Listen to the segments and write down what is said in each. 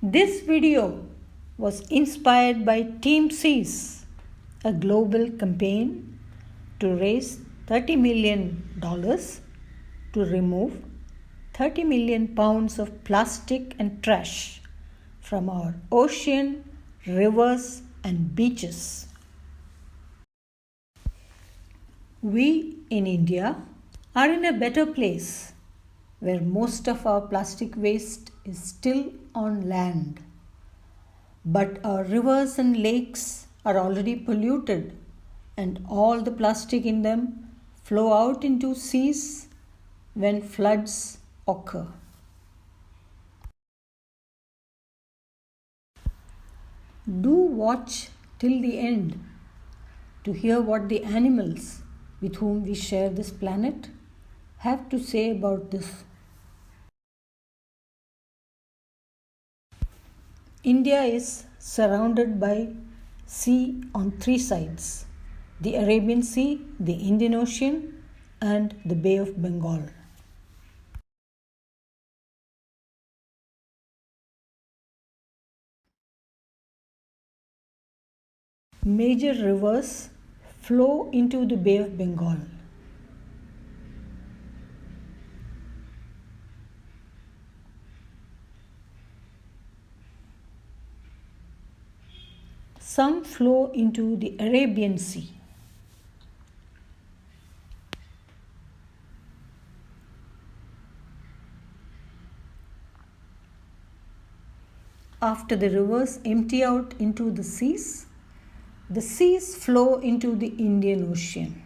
This video was inspired by Team Seas, a global campaign to raise $30 million to remove 30 million pounds of plastic and trash from our ocean, rivers, and beaches. We in India are in a better place where most of our plastic waste is still on land. But our rivers and lakes are already polluted, and all the plastic in them flow out into seas when floods occur. Do watch till the end to hear what the animals with whom we share this planet have to say about this. India is surrounded by sea on three sides: the Arabian Sea, the Indian Ocean, and the Bay of Bengal. Major rivers flow into the Bay of Bengal. Some flow into the Arabian Sea. After the rivers empty out into the seas flow into the Indian Ocean.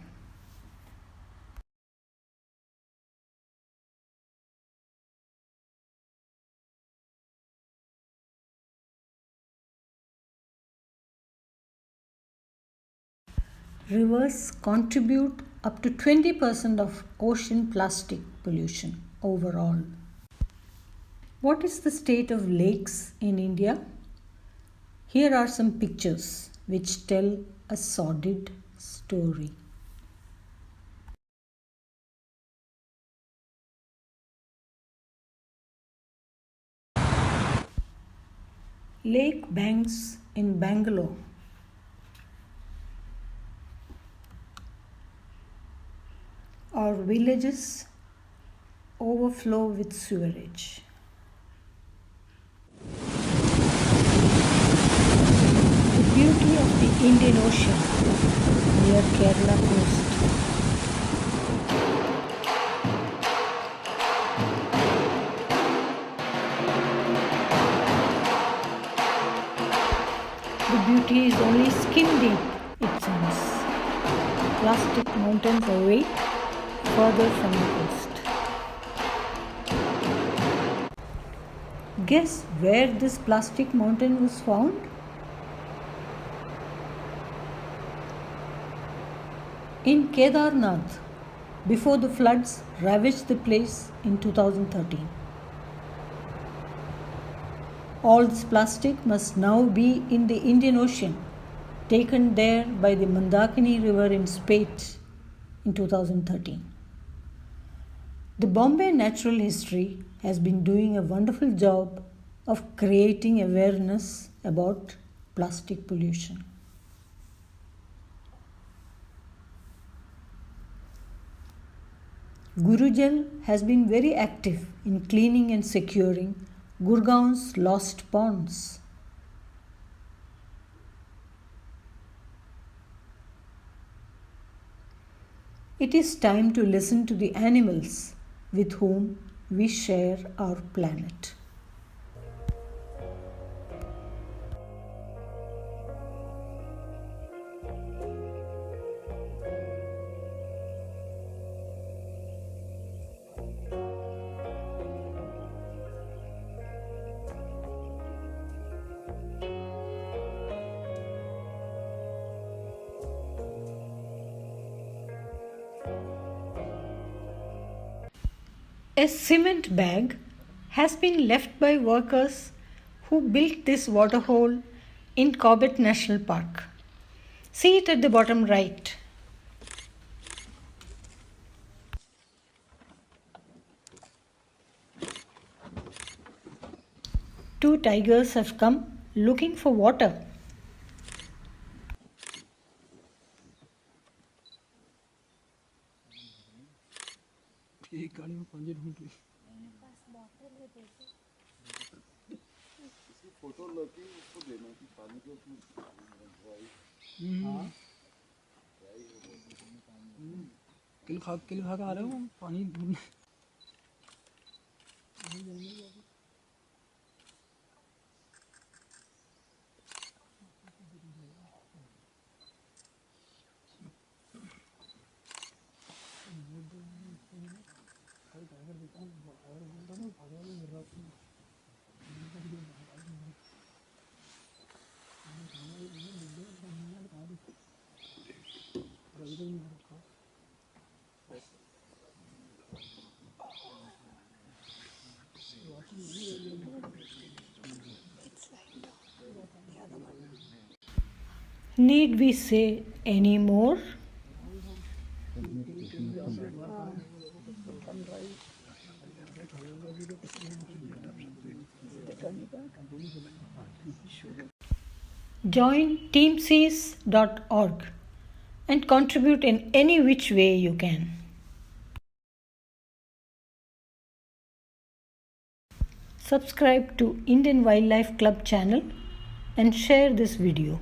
Rivers contribute up to 20% of ocean plastic pollution overall. What is the state of lakes in India? Here are some pictures which tell a sordid story. Lake banks in Bangalore. Our villages overflow with sewerage. The beauty of the Indian Ocean near Kerala coast. The beauty is only skin deep, it seems. Plastic mountains away further from the coast. Guess where this plastic mountain was found? In Kedarnath, before the floods ravaged the place in 2013. All this plastic must now be in the Indian Ocean, taken there by the Mandakini River in Spate in 2013. The Bombay Natural History has been doing a wonderful job of creating awareness about plastic pollution. Gurujal has been very active in cleaning and securing Gurgaon's lost ponds. It is time to listen to the animals with whom we share our planet. A cement bag has been left by workers who built this waterhole in Corbett National Park. See it at the bottom right. Two tigers have come looking for water. एक गाड़ी में पंजे ढूंढ रही photo लगी उसको देना कि पानी के उसमें किल खा के आ रहे हो पानी ढूंढने Need we say any more? Join teamseas.org and contribute in any which way you can. Subscribe to Indian Wildlife Club channel and share this video.